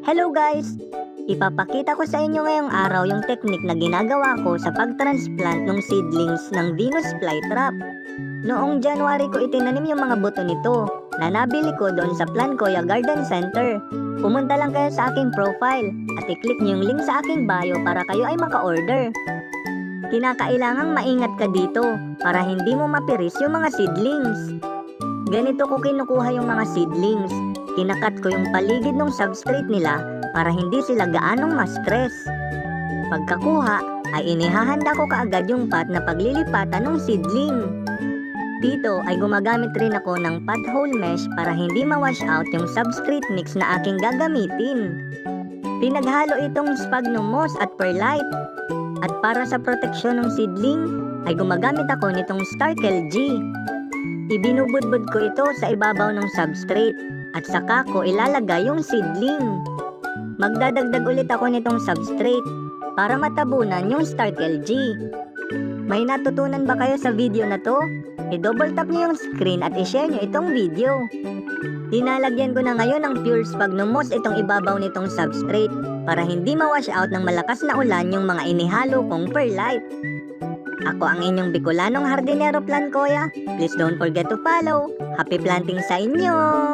Hello guys! Ipapakita ko sa inyo ngayong araw yung technique na ginagawa ko sa pag-transplant ng seedlings ng Venus flytrap. Noong January ko itinanim yung mga buto nito na nabili ko doon sa Plancoya Garden Center. Pumunta lang kayo sa aking profile at i-click nyo yung link sa aking bio para kayo ay maka-order. Kinakailangang maingat ka dito para hindi mo mapiris yung mga seedlings. Ganito ko kinukuha yung mga seedlings. Kinakat ko yung paligid ng substrate nila para hindi sila gaanong ma-stress. Pagkakuha ay inihahanda ko kaagad yung pot na paglilipatan ng seedling. Dito ay gumagamit rin ako ng pothole mesh para hindi ma-wash out yung substrate mix na aking gagamitin. Pinaghalo itong sphagnum moss at perlite. At para sa proteksyon ng seedling ay gumagamit ako nitong Starkel G. Ibinubudbud ko ito sa ibabaw ng substrate at saka ko ilalagay yung seedling. Magdadagdag ulit ako nitong substrate para matabunan yung Starkel G. May natutunan ba kayo sa video na to? I-double tap nyo yung screen at i-share nyo itong video. Dinalagyan ko na ngayon ng pure sphagnum moss itong ibabaw nitong substrate para hindi ma-wash out ng malakas na ulan yung mga inihalo kong perlite. Ako ang inyong Bicolanong Hardinero Plancoya. Please don't forget to follow. Happy planting sa inyo!